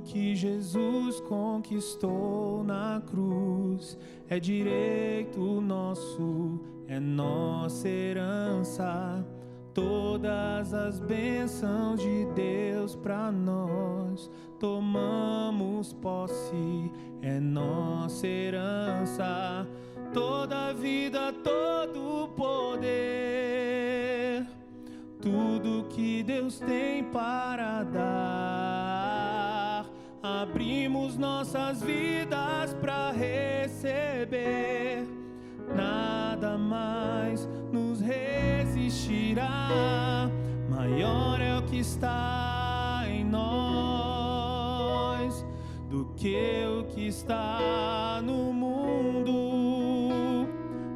que Jesus conquistou na cruz é direito nosso, é nossa herança. Todas as bênçãos de Deus pra nós, tomamos posse, é nossa herança. Toda a vida, todo o poder, tudo que Deus tem para dar, abrimos nossas vidas para receber. Nada mais nos resistirá. Maior é o que está em nós do que o que está no mundo.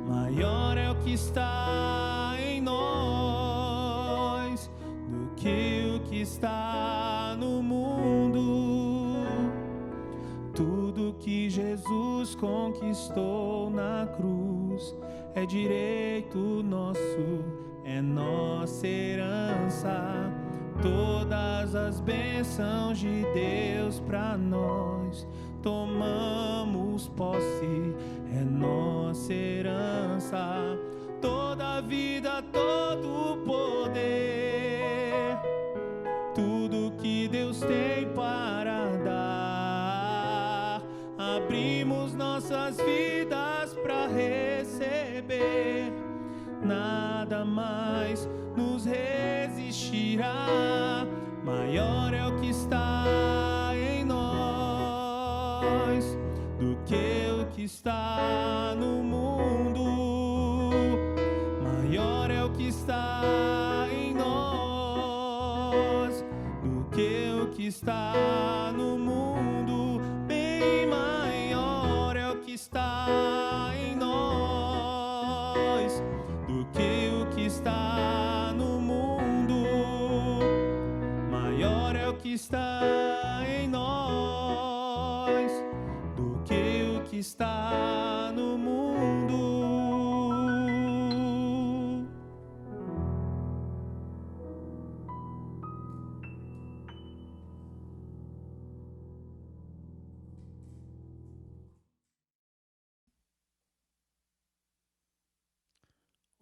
Maior é o que está em nós do que o que está no mundo. Tudo que Jesus conquistou na cruz é direito nosso, é nossa herança. Todas as bênçãos de Deus pra nós, tomamos posse, é nossa herança. Toda a vida, todo o poder, tudo que Deus tem para dar, abrimos nossas vidas para receber. Nada mais nos resistirá. Maior é o que está em nós do que o que está no mundo. Maior é o que está em nós do que o que está no mundo. Bem maior é o que está em nós do que o que está no mundo. Maior é o que está em nós do que o que está no mundo.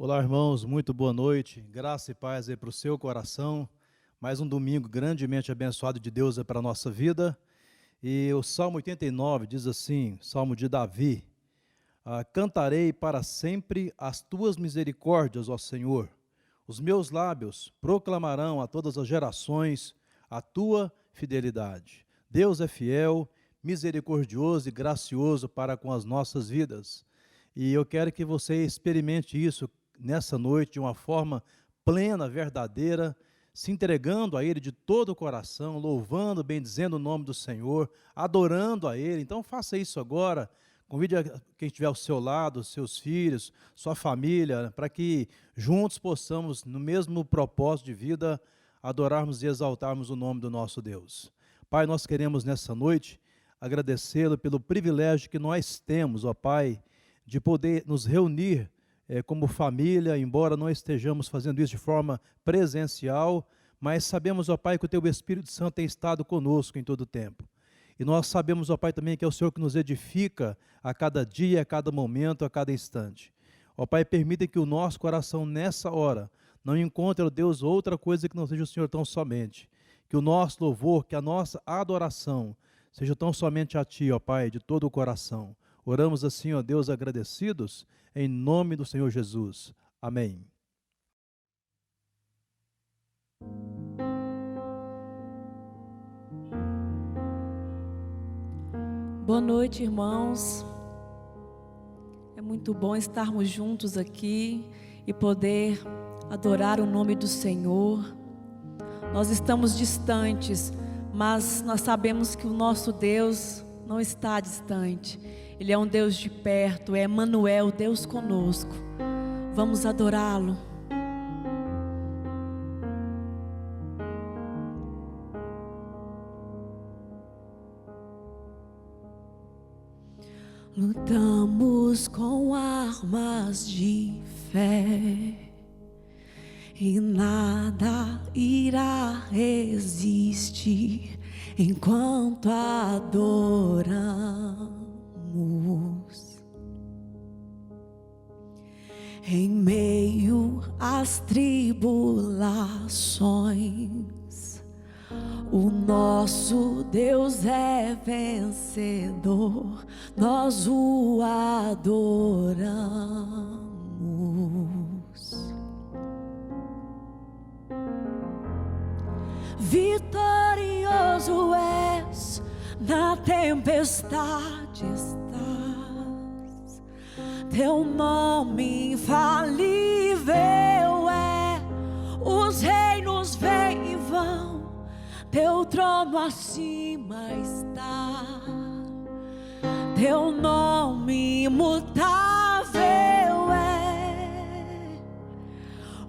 Olá, irmãos, muito boa noite, graça e paz aí para o seu coração. Mais um domingo grandemente abençoado de Deus para a nossa vida. E o Salmo 89 diz assim, Salmo de Davi: cantarei para sempre as tuas misericórdias, ó Senhor. Os meus lábios proclamarão a todas as gerações a tua fidelidade. Deus é fiel, misericordioso e gracioso para com as nossas vidas. E eu quero que você experimente isso nessa noite de uma forma plena, verdadeira, se entregando a Ele de todo o coração, louvando, bendizendo o nome do Senhor, adorando a Ele. Então faça isso agora, convide quem estiver ao seu lado, seus filhos, sua família, para que juntos possamos, no mesmo propósito de vida, adorarmos e exaltarmos o nome do nosso Deus. Pai, nós queremos nessa noite agradecê-lo pelo privilégio que nós temos, ó Pai, de poder nos reunir como família, embora não estejamos fazendo isso de forma presencial, mas sabemos, ó Pai, que o Teu Espírito Santo tem estado conosco em todo o tempo. E nós sabemos, ó Pai, também que é o Senhor que nos edifica a cada dia, a cada momento, a cada instante. Ó Pai, permita que o nosso coração nessa hora não encontre, ó Deus, outra coisa que não seja o Senhor tão somente. Que o nosso louvor, que a nossa adoração seja tão somente a Ti, ó Pai, de todo o coração. Oramos assim, ó Deus, agradecidos, em nome do Senhor Jesus. Amém. Boa noite, irmãos. É muito bom estarmos juntos aqui e poder adorar o nome do Senhor. Nós estamos distantes, mas nós sabemos que o nosso Deus não está distante. Ele é um Deus de perto, é Emmanuel, Deus conosco. Vamos adorá-lo. Lutamos com armas de fé e nada irá resistir. enquanto adoramos. Em meio às tribulações, o nosso Deus é vencedor, nós o adoramos. Vitorioso és, na tempestade estás, teu nome infalível é, os reinos vêm e vão, teu trono acima está, teu nome imutável é,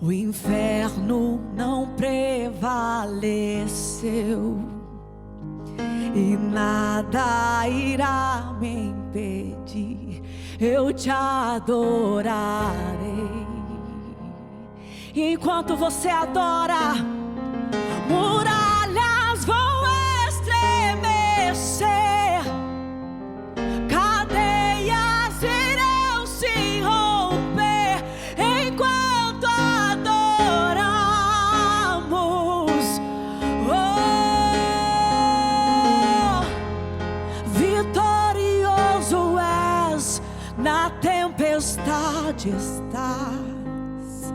o inferno não prevaleceu e nada irá me impedir, eu te adorarei. E enquanto você adora, muralhas vão estremecer, cadeias irão se romper, enquanto adoramos. Oh, vitorioso és, na tempestade estás,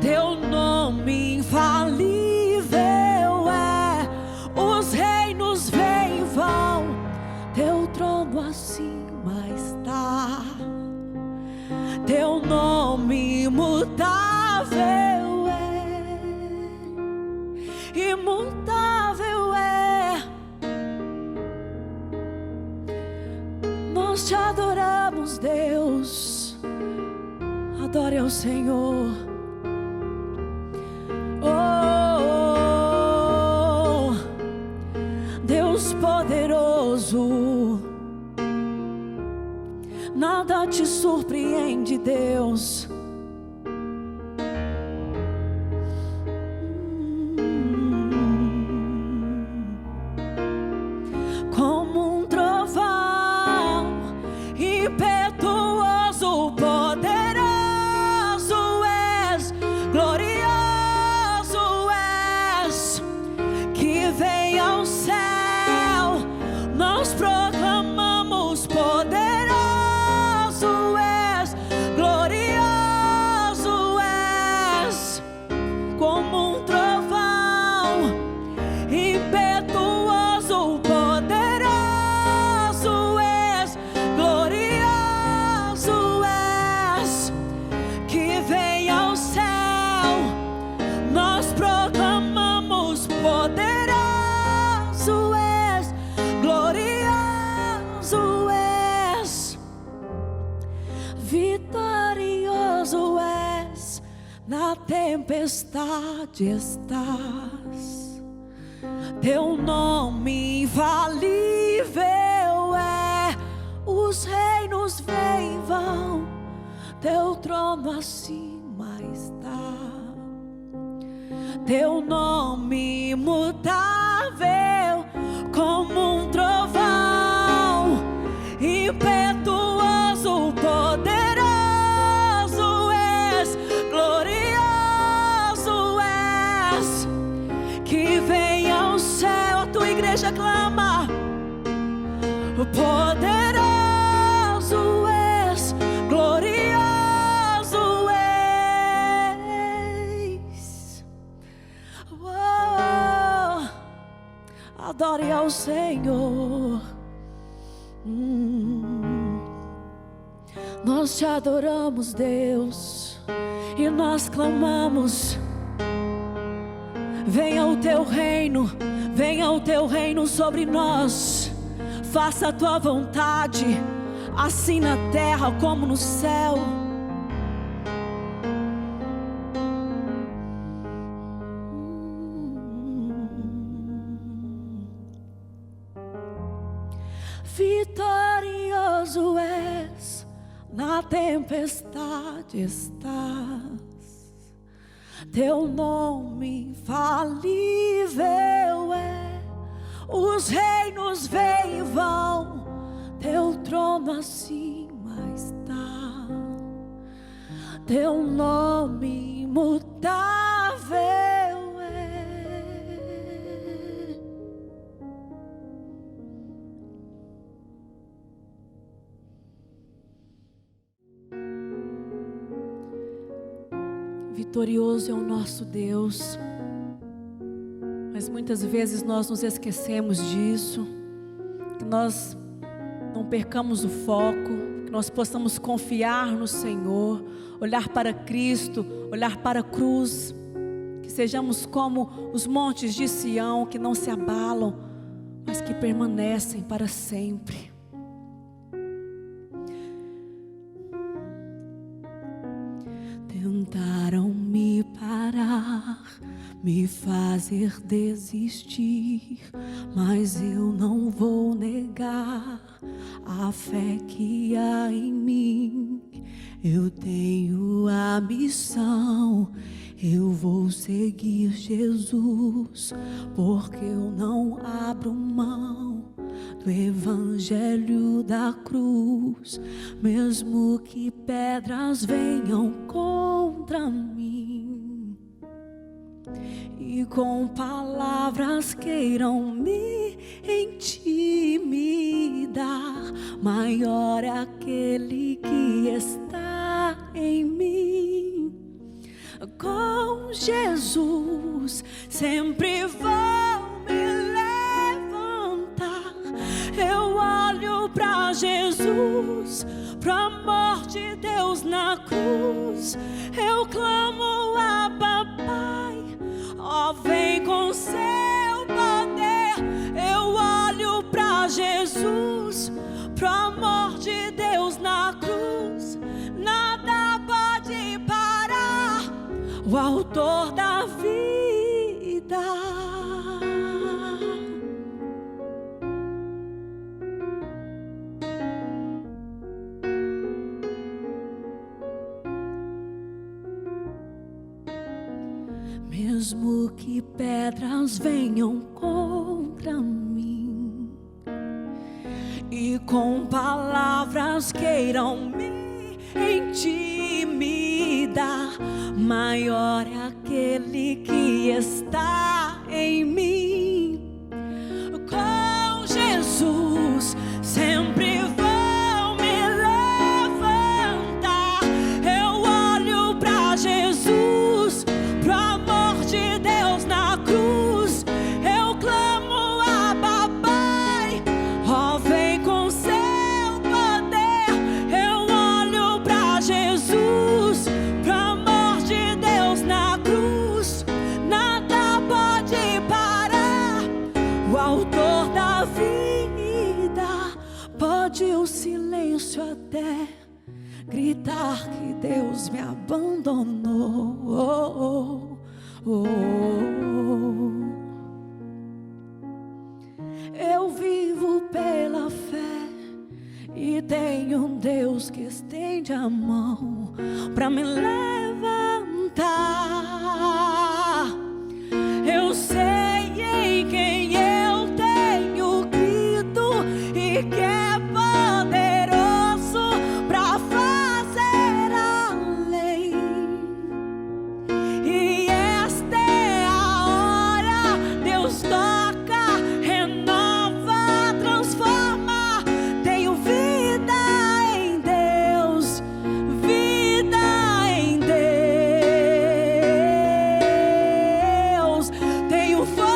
teu nome infalível é, os reinos vêm e vão, teu trono acima está, teu nome imutável é, imutável é. Nós te adoramos, Deus, adore ao Senhor. Oh, Deus poderoso, nada te surpreende, Deus. Como um trovão impetuoso, poderoso és, glorioso és, que vem ao céu, nós proclamamos, poderoso és, glorioso és, como um trovão impetuoso, poderoso és, glorioso és, que vem ao céu, nós proclamamos, poderoso és, glorioso és, vitorioso és, na tempestade estás, teu nome infalível é, os reinos vêm e vão, teu trono acima está, teu nome imutável, como um trovão impetuoso, poderoso és, glorioso és, que vem ao céu. A tua igreja clama, poderoso és, glorioso és. Oh, adore ao Senhor. Nós te adoramos, Deus, e nós clamamos, venha o teu reino, venha o teu reino sobre nós, faça a tua vontade, assim na terra como no céu. Vitorioso és, na tempestade estás, teu nome infalível é, os reinos vêm e vão, teu trono acima está, teu nome imutável é. Vitorioso é o nosso Deus, mas muitas vezes nós nos esquecemos disso, que nós não percamos o foco, que nós possamos confiar no Senhor, olhar para Cristo, olhar para a cruz, que sejamos como os montes de Sião, que não se abalam, mas que permanecem para sempre. Tentaram me parar, me fazer desistir, mas eu não vou negar a fé que há em mim. Eu tenho a missão, eu vou seguir Jesus, porque eu não abro mão do evangelho da cruz, mesmo que pedras venham contra mim e com palavras queiram me intimidar, maior é aquele que está em mim. Com Jesus sempre vou me levantar. Eu olho pra Jesus, pro amor de Deus na cruz. Eu clamo a Papai, ó, vem com seu poder. Eu olho pra Jesus, pro amor de Deus na cruz. Nada pode parar o autor da vida. Mesmo que pedras venham contra mim e com palavras queiram me intimidar, maior é aquele que está em mim. Com Jesus sempre vou me levantar. Eu olho pra Jesus, pro amor de Deus na cruz. Eu clamo a Papai, ó, vem com seu poder. Eu olho pra Jesus, pro amor de Deus na cruz. Nada pode parar o autor da vida. Pode o silêncio até gritar que Deus me abandonou. Eu vivo pela fé e tenho um Deus que estende a mão pra me levantar. Eu sei em quem eu tenho crido e que é poderoso pra fazer além. E esta é a hora, Deus toca, renova, transforma. Tenho vida em Deus, vida em Deus. Tenho força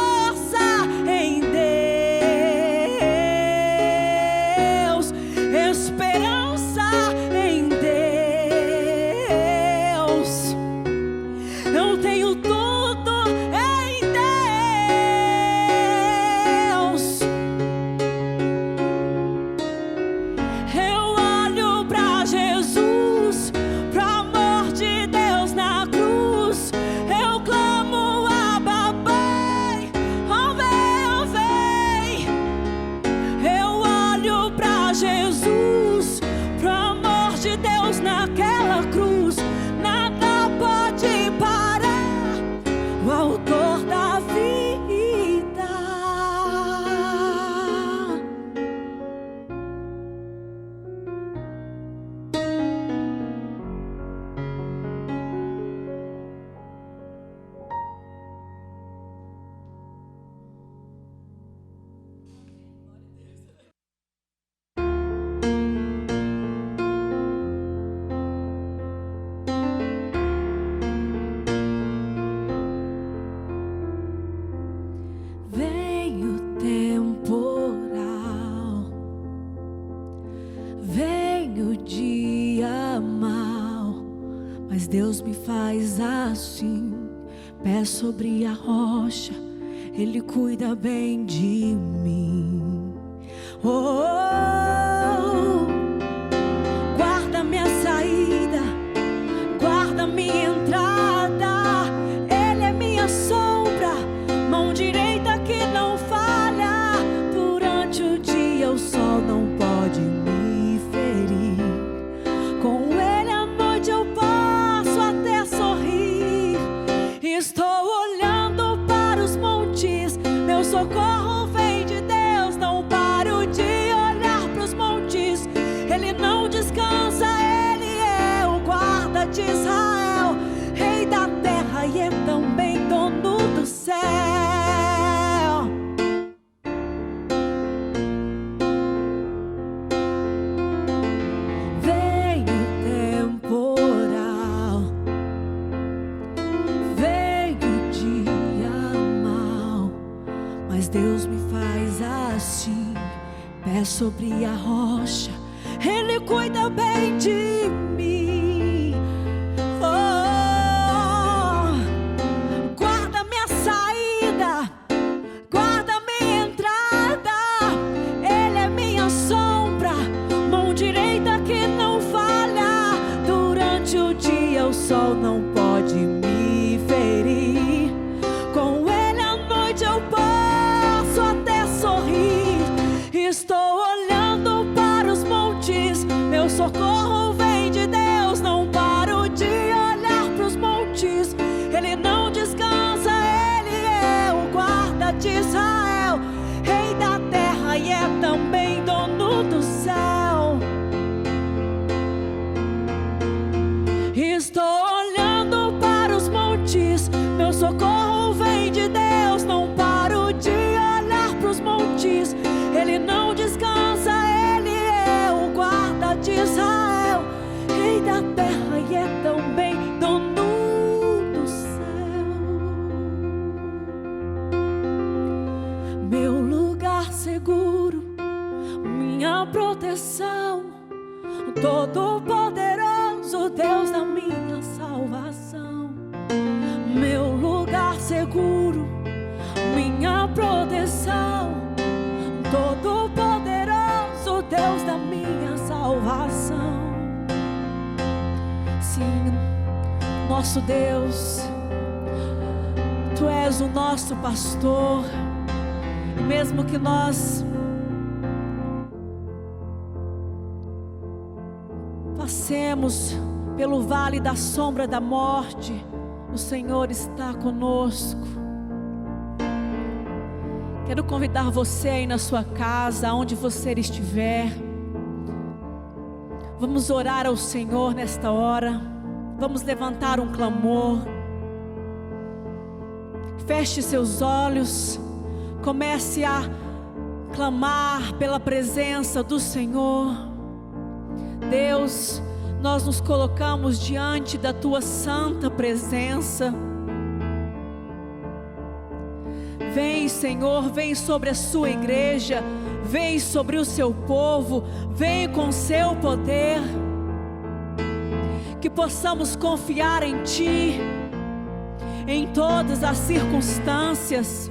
mas Deus me faz assim, pé sobre a rocha, Ele cuida bem de mim. Oh, guarda minha saída, guarda minha entrada, Ele é minha sombra, mão direita que não falha. Durante o dia o sol não pode me ferir, com Ele à noite eu posso até sorrir. Estou olhando para os montes, meu socorro vem de Deus. Não paro de olhar para os montes, Ele não descansa, Ele é o guarda de Israel, Rei da terra e é também dono do céu. Veio o temporal, veio o dia mau, mas Deus me faz assim, pé sobre a rocha, Ele cuida bem de mim. Oh, guarda minha saída, guarda minha entrada, Ele é minha sombra, mão direita que não falha. Durante o dia o sol não pode me ferir, com Ele à noite eu posso até sorrir. Estou olhando para os montes, meu socorro vem de Deus. Não paro de olhar para os montes, Ele não descansa, Ele é o guarda de Israel, Rei da terra e é também dono do céu. Estou olhando para os montes, meu socorro vem de Deus. Não paro de olhar para os montes, Ele não descansa, Ele é o guarda de Israel, Rei da terra e é também dono do céu. Meu lugar seguro, minha proteção, Todo-Poderoso, Deus da minha salvação. Meu lugar seguro, minha proteção, Todo-Poderoso, Deus da minha salvação. Sim, nosso Deus, Tu és o nosso pastor, e mesmo que nós passemos pelo vale da sombra da morte, o Senhor está conosco. Quero convidar você aí na sua casa, aonde você estiver. Vamos orar ao Senhor nesta hora. Vamos levantar um clamor. Feche seus olhos. Comece a clamar pela presença do Senhor. Deus, nós nos colocamos diante da Tua santa presença. Vem, Senhor, vem sobre a Sua igreja, vem sobre o Seu povo, vem com Seu poder. Que possamos confiar em Ti, em todas as circunstâncias.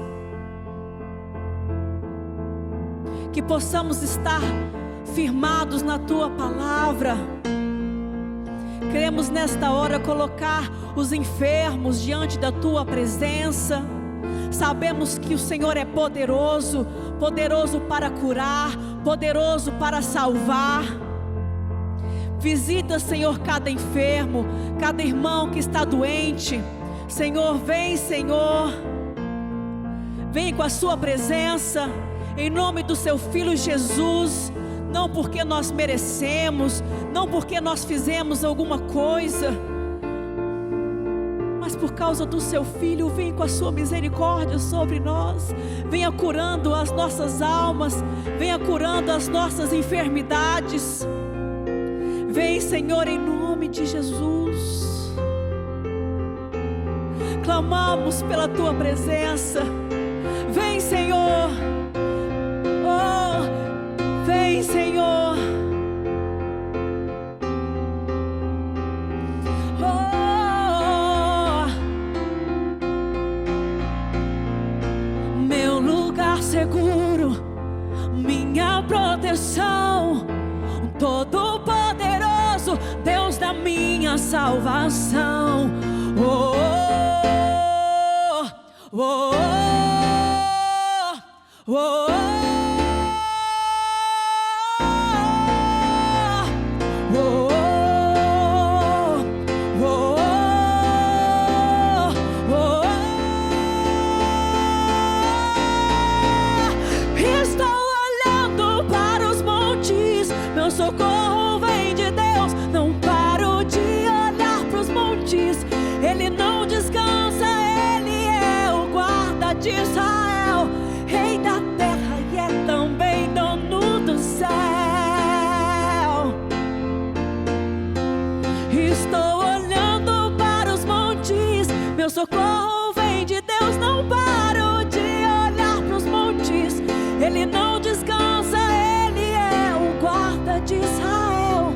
Que possamos estar firmados na Tua palavra. Queremos nesta hora colocar os enfermos diante da Tua presença. Sabemos que o Senhor é poderoso, poderoso para curar, poderoso para salvar. Visita, Senhor, cada enfermo, cada irmão que está doente. Senhor, vem, Senhor, vem com a Sua presença, em nome do Seu Filho Jesus. Não porque nós merecemos, não porque nós fizemos alguma coisa, mas por causa do Seu Filho. Vem com a Sua misericórdia sobre nós. Venha curando as nossas almas, venha curando as nossas enfermidades. Vem, Senhor, em nome de Jesus. Clamamos pela Tua presença. Vem, Senhor. Oh, vem, Senhor. Oh, minha salvação. Oh, oh, oh, oh, oh, oh. Socorro vem de Deus, não paro de olhar pros montes. Ele não descansa, ele é o guarda de Israel, rei da terra e é também dono do céu. Estou olhando para os montes, meu socorro vem de Deus, não paro de olhar pros montes. Ele não descansa, guarda de Israel,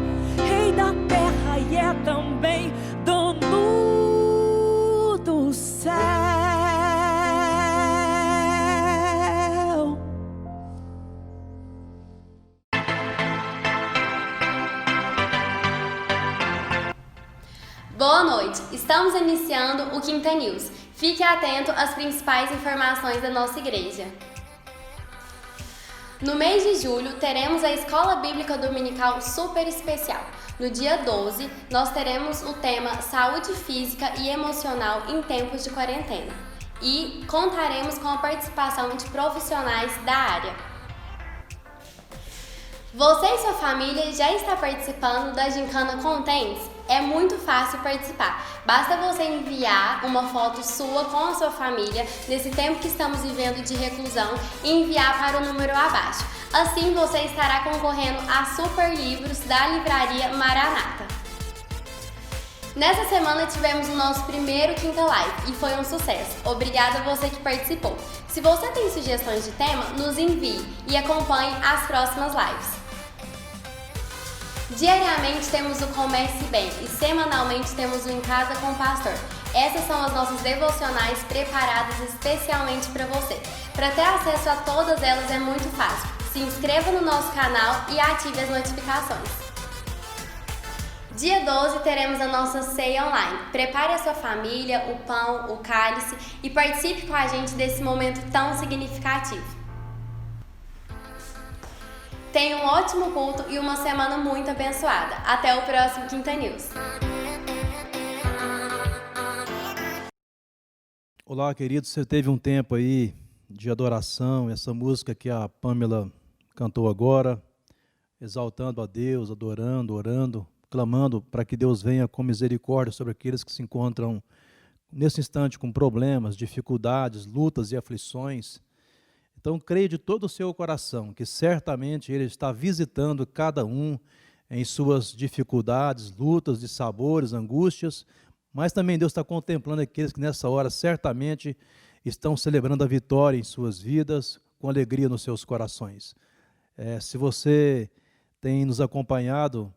rei da terra e é também dono do céu. Boa noite, estamos iniciando o Quinta News. Fique atento às principais informações da nossa igreja. No mês de julho, teremos a Escola Bíblica Dominical super especial. No dia 12, nós teremos o tema Saúde Física e Emocional em Tempos de Quarentena. E contaremos com a participação de profissionais da área. Você e sua família já está participando da Gincana Contentes? É muito fácil participar. Basta você enviar uma foto sua com a sua família nesse tempo que estamos vivendo de reclusão e enviar para o número abaixo. Assim você estará concorrendo a super livros da livraria Maranata. Nessa semana tivemos o nosso primeiro Quinta Live e foi um sucesso. Obrigada a você que participou. Se você tem sugestões de tema, nos envie e acompanhe as próximas lives. Diariamente temos o Comece Bem e semanalmente temos o Em Casa com o Pastor. Essas são as nossas devocionais preparadas especialmente para você. Para ter acesso a todas elas é muito fácil. Se inscreva no nosso canal e ative as notificações. Dia 12 teremos a nossa ceia online. Prepare a sua família, o pão, o cálice e participe com a gente desse momento tão significativo. Tenha um ótimo culto e uma semana muito abençoada. Até o próximo Quinta News. Olá, queridos. Você teve um tempo aí de adoração, essa música que a Pamela cantou agora, exaltando a Deus, adorando, orando, clamando para que Deus venha com misericórdia sobre aqueles que se encontram nesse instante com problemas, dificuldades, lutas e aflições. Então, creia de todo o seu coração que certamente Ele está visitando cada um em suas dificuldades, lutas, dissabores, angústias, mas também Deus está contemplando aqueles que nessa hora certamente estão celebrando a vitória em suas vidas, com alegria nos seus corações. Se você tem nos acompanhado,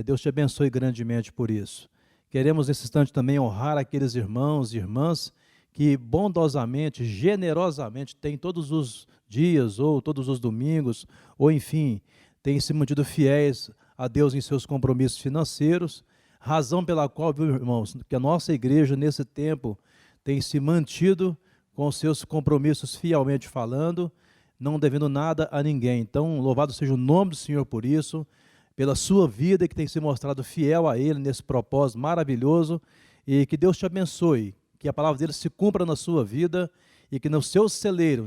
Deus te abençoe grandemente por isso. Queremos nesse instante também honrar aqueles irmãos e irmãs que bondosamente, generosamente, têm todos os dias, ou todos os domingos, ou enfim, têm se mantido fiéis a Deus em seus compromissos financeiros, razão pela qual, viu, irmãos, que a nossa igreja nesse tempo tem se mantido com os seus compromissos fielmente falando, não devendo nada a ninguém. Então, louvado seja o nome do Senhor por isso, pela sua vida que tem se mostrado fiel a Ele nesse propósito maravilhoso, e que Deus te abençoe, que a palavra dele se cumpra na sua vida e que no seu celeiro,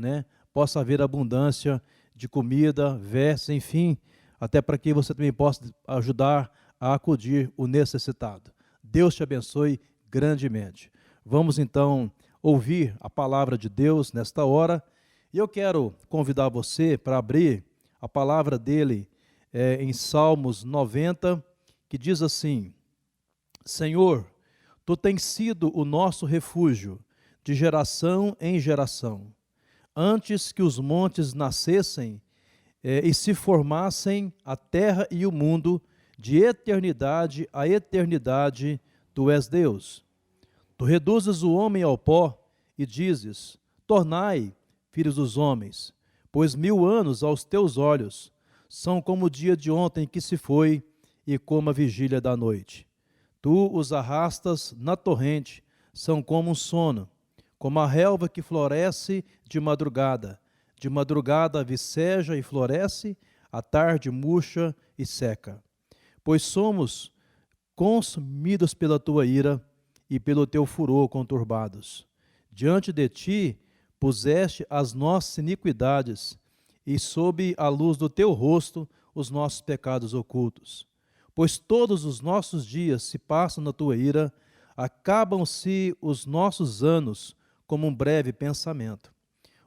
possa haver abundância de comida, vestes, enfim, até para que você também possa ajudar a acudir o necessitado. Deus te abençoe grandemente. Vamos então ouvir a palavra de Deus nesta hora, e eu quero convidar você para abrir a palavra dele em Salmos 90, que diz assim: Senhor, Tu tens sido o nosso refúgio, de geração em geração. Antes que os montes nascessem e se formassem a terra e o mundo, de eternidade a eternidade, Tu és Deus. Tu reduzes o homem ao pó e dizes: tornai, filhos dos homens, pois 1000 anos aos Teus olhos são como o dia de ontem que se foi e como a vigília da noite. Tu os arrastas na torrente, são como um sono, como a relva que floresce de madrugada viceja e floresce, à tarde murcha e seca. Pois somos consumidos pela tua ira e pelo teu furor conturbados. Diante de ti puseste as nossas iniquidades, e sob a luz do teu rosto os nossos pecados ocultos. Pois todos os nossos dias se passam na tua ira, acabam-se os nossos anos como um breve pensamento.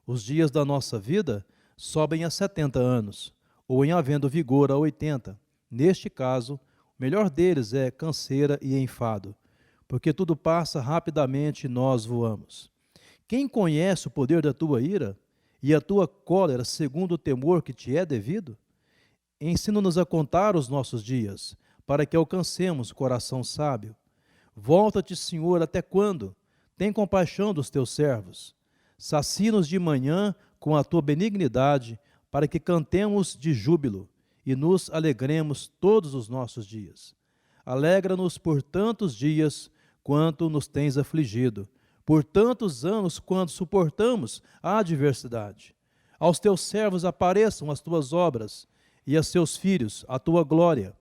Os dias da nossa vida sobem a 70 anos, ou em havendo vigor a 80. Neste caso, o melhor deles é canseira e enfado, porque tudo passa rapidamente e nós voamos. Quem conhece o poder da tua ira e a tua cólera segundo o temor que te é devido? Ensina-nos a contar os nossos dias, para que alcancemos o coração sábio. Volta-te, Senhor, até quando? Tem compaixão dos teus servos. Sacia-nos de manhã com a tua benignidade, para que cantemos de júbilo e nos alegremos todos os nossos dias. Alegra-nos por tantos dias quanto nos tens afligido, por tantos anos quanto suportamos a adversidade. Aos teus servos apareçam as tuas obras, e a seus filhos a tua glória.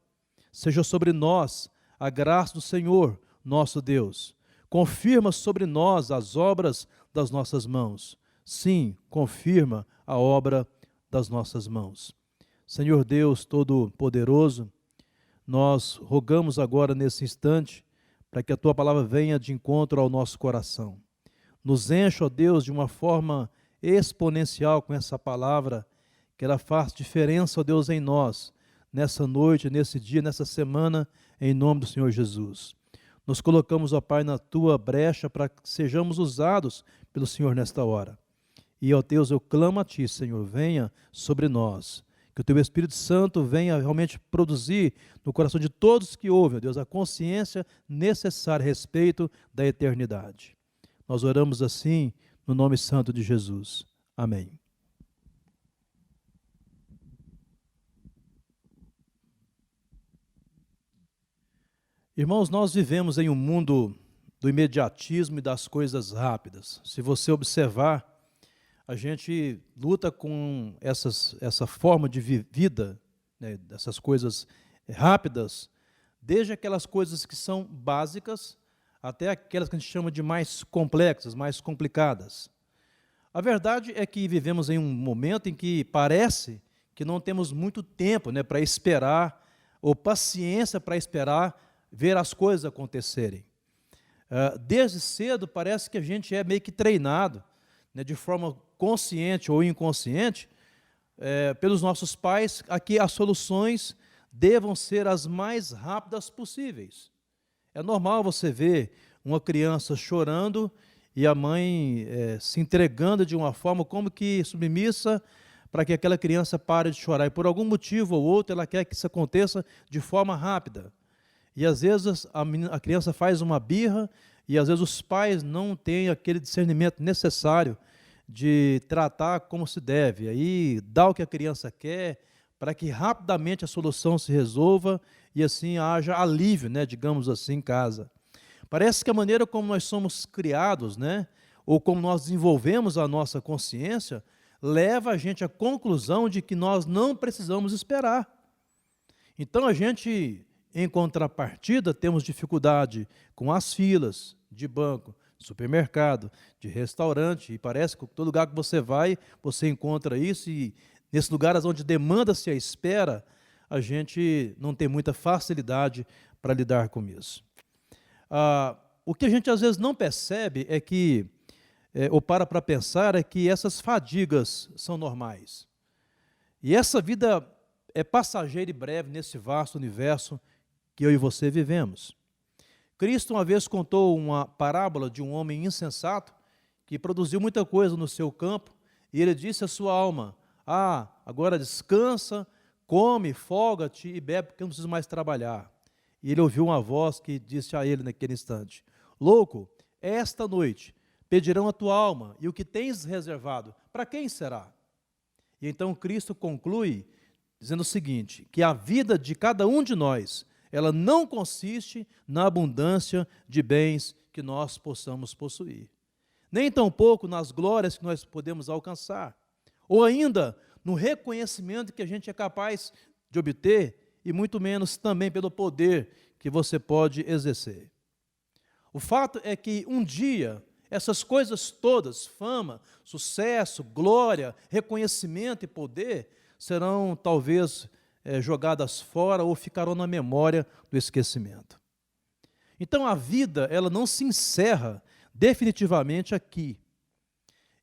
Seja sobre nós a graça do Senhor, nosso Deus. Confirma sobre nós as obras das nossas mãos. Sim, confirma a obra das nossas mãos. Senhor Deus Todo-Poderoso, nós rogamos agora nesse instante para que a Tua palavra venha de encontro ao nosso coração. Nos enche, ó Deus, de uma forma exponencial com essa palavra, que ela faça diferença, ó Deus, em nós, nessa noite, nesse dia, nessa semana, em nome do Senhor Jesus. Nos colocamos, ó Pai, na Tua brecha para que sejamos usados pelo Senhor nesta hora. E, ó Deus, eu clamo a Ti, Senhor, venha sobre nós. Que o Teu Espírito Santo venha realmente produzir no coração de todos que ouvem, ó Deus, a consciência necessária a respeito da eternidade. Nós oramos assim, no nome santo de Jesus. Amém. Irmãos, nós vivemos em um mundo do imediatismo e das coisas rápidas. Se você observar, a gente luta com essa forma de vida, né, dessas coisas rápidas, desde aquelas coisas que são básicas até aquelas que a gente chama de mais complexas, mais complicadas. A verdade é que vivemos em um momento em que parece que não temos muito tempo, né, para esperar, ou paciência para esperar ver as coisas acontecerem. Desde cedo parece que a gente é meio que treinado, né, de forma consciente ou inconsciente, pelos nossos pais, a que as soluções devam ser as mais rápidas possíveis. É normal você ver uma criança chorando e a mãe se entregando de uma forma como que submissa para que aquela criança pare de chorar. E por algum motivo ou outro ela quer que isso aconteça de forma rápida. E às vezes a criança faz uma birra e às vezes os pais não têm aquele discernimento necessário de tratar como se deve. Aí dá o que a criança quer para que rapidamente a solução se resolva e assim haja alívio, né, digamos assim, em casa. Parece que a maneira como nós somos criados, né, ou como nós desenvolvemos a nossa consciência, leva a gente à conclusão de que nós não precisamos esperar. Então a gente, em contrapartida, temos dificuldade com as filas de banco, de supermercado, de restaurante, e parece que todo lugar que você vai, você encontra isso, e nesses lugares onde demanda-se a espera, a gente não tem muita facilidade para lidar com isso. O que a gente às vezes não percebe é que, ou para pensar, é que essas fadigas são normais. E essa vida é passageira e breve nesse vasto universo que eu e você vivemos. Cristo uma vez contou uma parábola de um homem insensato que produziu muita coisa no seu campo, e ele disse à sua alma: agora descansa, come, folga-te e bebe, porque eu não preciso mais trabalhar. E ele ouviu uma voz que disse a ele naquele instante: louco, esta noite pedirão a tua alma, e o que tens reservado, para quem será? E então Cristo conclui dizendo o seguinte, que a vida de cada um de nós ela não consiste na abundância de bens que nós possamos possuir, nem tampouco nas glórias que nós podemos alcançar, ou ainda no reconhecimento que a gente é capaz de obter, e muito menos também pelo poder que você pode exercer. O fato é que um dia essas coisas todas, fama, sucesso, glória, reconhecimento e poder, serão talvez jogadas fora ou ficarão na memória do esquecimento. Então a vida, ela não se encerra definitivamente aqui.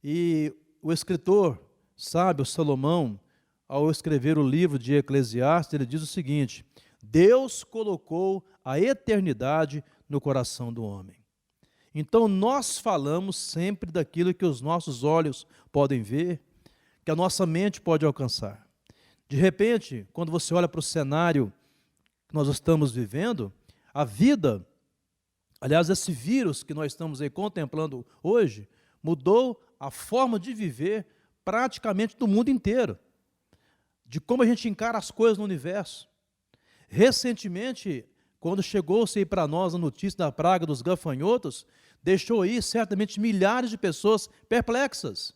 E o escritor sábio Salomão, ao escrever o livro de Eclesiastes, ele diz o seguinte: Deus colocou a eternidade no coração do homem. Então nós falamos sempre daquilo que os nossos olhos podem ver, que a nossa mente pode alcançar. De repente, quando você olha para o cenário que nós estamos vivendo, a vida, aliás, esse vírus que nós estamos aí contemplando hoje, mudou a forma de viver praticamente do mundo inteiro, de como a gente encara as coisas no universo. Recentemente, quando chegou-se para nós a notícia da praga dos gafanhotos, deixou aí certamente milhares de pessoas perplexas.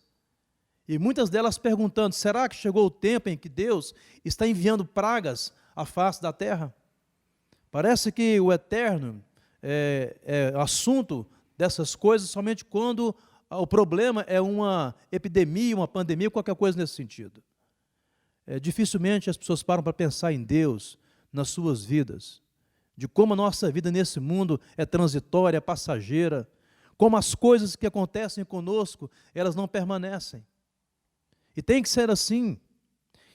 E muitas delas perguntando, será que chegou o tempo em que Deus está enviando pragas à face da terra? Parece que o eterno é assunto dessas coisas somente quando o problema é uma epidemia, uma pandemia, qualquer coisa nesse sentido. Dificilmente as pessoas param para pensar em Deus, nas suas vidas, de como a nossa vida nesse mundo é transitória, é passageira, como as coisas que acontecem conosco, elas não permanecem. E tem que ser assim.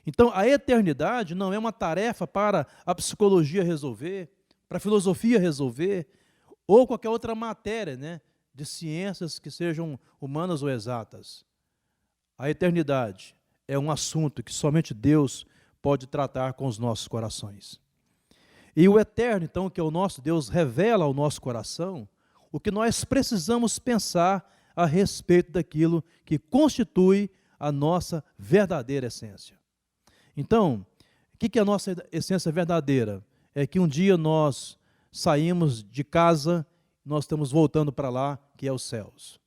Então, a eternidade não é uma tarefa para a psicologia resolver, para a filosofia resolver, ou qualquer outra matéria, né, de ciências que sejam humanas ou exatas. A eternidade é um assunto que somente Deus pode tratar com os nossos corações. E o eterno, então, que é o nosso Deus, revela ao nosso coração o que nós precisamos pensar a respeito daquilo que constitui a nossa verdadeira essência. Então, o que é a nossa essência verdadeira? É que um dia nós saímos de casa, nós estamos voltando para lá, que é os céus.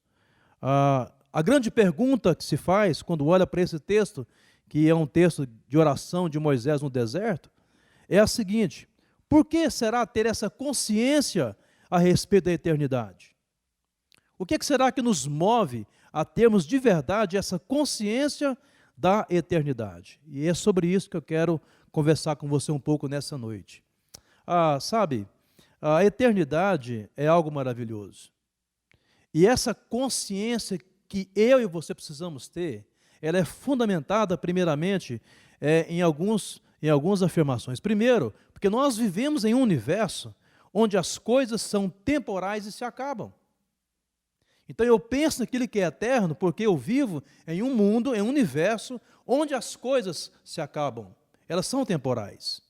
A grande pergunta que se faz quando olha para esse texto, que é um texto de oração de Moisés no deserto, é a seguinte: por que será ter essa consciência a respeito da eternidade? O que será que nos move a termos de verdade essa consciência da eternidade? E é sobre isso que eu quero conversar com você um pouco nessa noite. Sabe, a eternidade é algo maravilhoso. E essa consciência que eu e você precisamos ter, ela é fundamentada primeiramente em algumas afirmações. Primeiro, porque nós vivemos em um universo onde as coisas são temporais e se acabam. Então eu penso naquilo que é eterno porque eu vivo em um mundo, em um universo onde as coisas se acabam. Elas são temporais.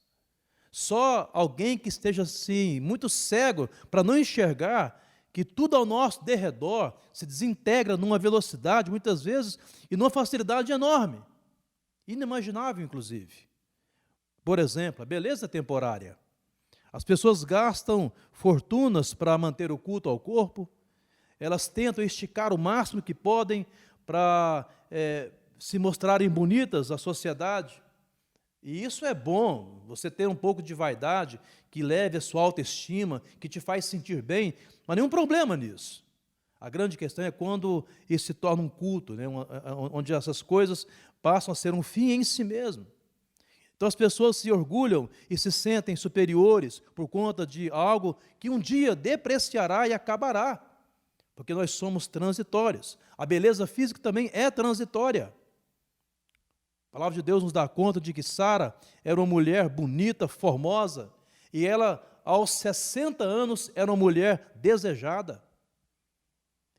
Só alguém que esteja assim, muito cego para não enxergar que tudo ao nosso derredor se desintegra numa velocidade, muitas vezes, e numa facilidade enorme, inimaginável, inclusive. Por exemplo, a beleza temporária. As pessoas gastam fortunas para manter o culto ao corpo, elas tentam esticar o máximo que podem para se mostrarem bonitas à sociedade. E isso é bom, você ter um pouco de vaidade, que leve a sua autoestima, que te faz sentir bem, não há nenhum problema nisso. A grande questão é quando isso se torna um culto, né, onde essas coisas passam a ser um fim em si mesmo. Então as pessoas se orgulham e se sentem superiores por conta de algo que um dia depreciará e acabará, porque nós somos transitórios. A beleza física também é transitória. A palavra de Deus nos dá conta de que Sara era uma mulher bonita, formosa, e ela, aos 60 anos, era uma mulher desejada.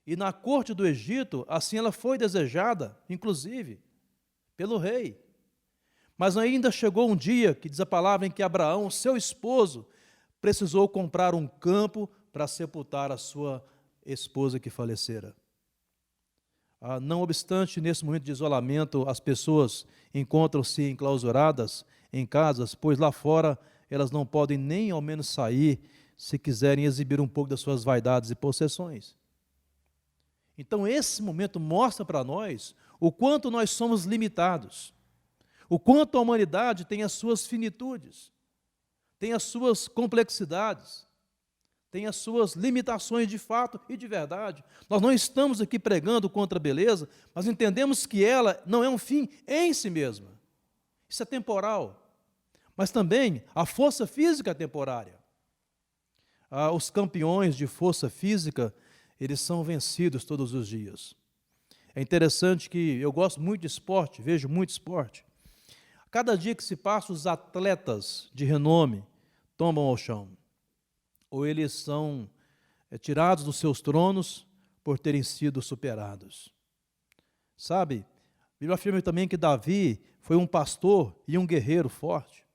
E na corte do Egito, assim ela foi desejada, inclusive, pelo rei. Mas ainda chegou um dia, que diz a palavra, em que Abraão, seu esposo, precisou comprar um campo para sepultar a sua esposa que falecera. Não obstante, nesse momento de isolamento, as pessoas encontram-se enclausuradas em casas, pois lá fora elas não podem nem ao menos sair se quiserem exibir um pouco das suas vaidades e possessões. Então esse momento mostra para nós o quanto nós somos limitados, o quanto a humanidade tem as suas finitudes, tem as suas complexidades, tem as suas limitações de fato e de verdade. Nós não estamos aqui pregando contra a beleza, mas entendemos que ela não é um fim em si mesma. Isso é temporal. Mas também a força física é temporária. Os campeões de força física, eles são vencidos todos os dias. É interessante que eu gosto muito de esporte, vejo muito esporte. Cada dia que se passa, os atletas de renome tombam ao chão. Ou eles são tirados dos seus tronos por terem sido superados. Sabe, a Bíblia afirma também que Davi foi um pastor e um guerreiro forte.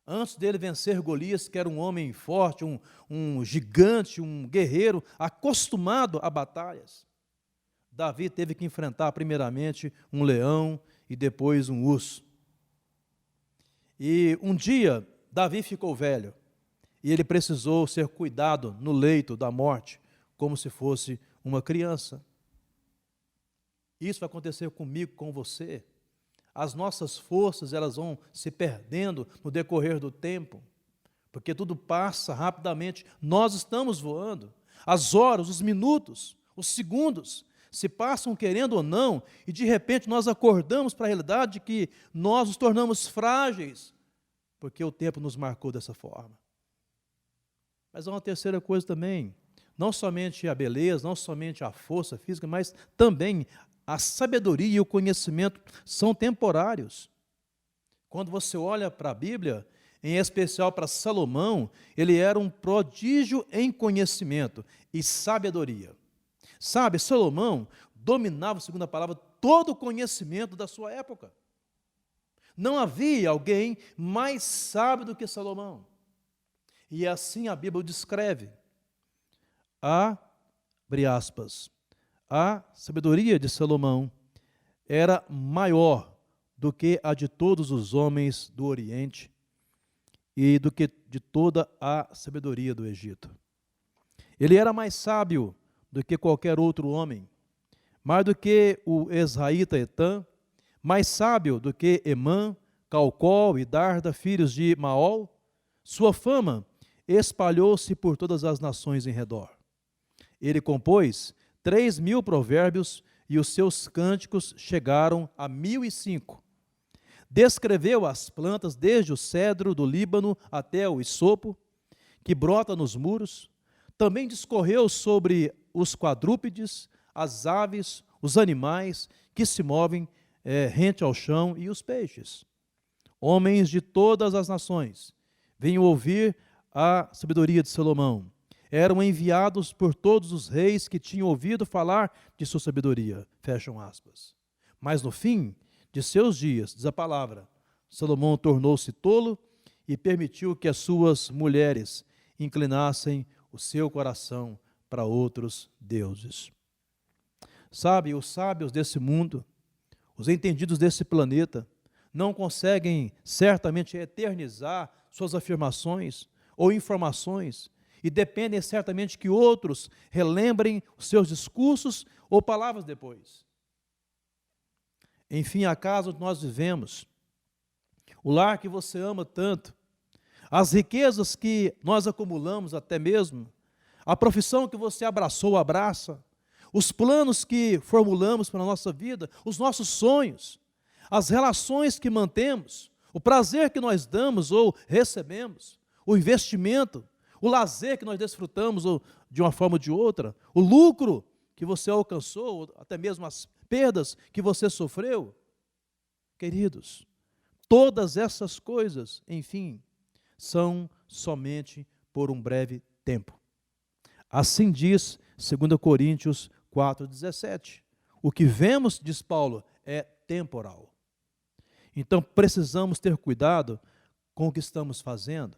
Antes dele vencer Golias, que era um homem forte, um gigante, um guerreiro, acostumado a batalhas, Davi teve que enfrentar primeiramente um leão e depois um urso. E um dia, Davi ficou velho, e ele precisou ser cuidado no leito da morte, como se fosse uma criança. Isso vai acontecer comigo, com você. As nossas forças, elas vão se perdendo no decorrer do tempo, porque tudo passa rapidamente. Nós estamos voando. As horas, os minutos, os segundos se passam querendo ou não, e de repente nós acordamos para a realidade de que nós nos tornamos frágeis, porque o tempo nos marcou dessa forma. Mas há uma terceira coisa também, não somente a beleza, não somente a força física, mas também a sabedoria e o conhecimento são temporários. Quando você olha para a Bíblia, em especial para Salomão, ele era um prodígio em conhecimento e sabedoria. Sabe, Salomão dominava, segundo a palavra, todo o conhecimento da sua época. Não havia alguém mais sábio do que Salomão. E assim a Bíblia o descreve. Abre aspas. A sabedoria de Salomão era maior do que a de todos os homens do Oriente e do que de toda a sabedoria do Egito. Ele era mais sábio do que qualquer outro homem, mais do que o Esraíta Etã, mais sábio do que Emã, Calcol e Darda, filhos de Maol. Sua fama espalhou-se por todas as nações em redor. Ele compôs 3.000 provérbios e os seus cânticos chegaram a 1.005. Descreveu as plantas desde o cedro do Líbano até o isopo, que brota nos muros. Também discorreu sobre os quadrúpedes, as aves, os animais que se movem rente ao chão e os peixes. Homens de todas as nações venham ouvir a sabedoria de Salomão. Eram enviados por todos os reis que tinham ouvido falar de sua sabedoria. Fecham aspas. Mas no fim de seus dias, diz a palavra, Salomão tornou-se tolo e permitiu que as suas mulheres inclinassem o seu coração para outros deuses. Sabe, os sábios desse mundo, os entendidos desse planeta, não conseguem certamente eternizar suas afirmações ou informações, e dependem certamente que outros relembrem os seus discursos ou palavras depois. Enfim, a casa onde nós vivemos, o lar que você ama tanto, as riquezas que nós acumulamos até mesmo, a profissão que você abraçou, abraça, os planos que formulamos para a nossa vida, os nossos sonhos, as relações que mantemos, o prazer que nós damos ou recebemos, o investimento, o lazer que nós desfrutamos ou de uma forma ou de outra, o lucro que você alcançou, até mesmo as perdas que você sofreu. Queridos, todas essas coisas, enfim, são somente por um breve tempo. Assim diz 2 Coríntios 4,17. O que vemos, diz Paulo, é temporal. Então precisamos ter cuidado com o que estamos fazendo.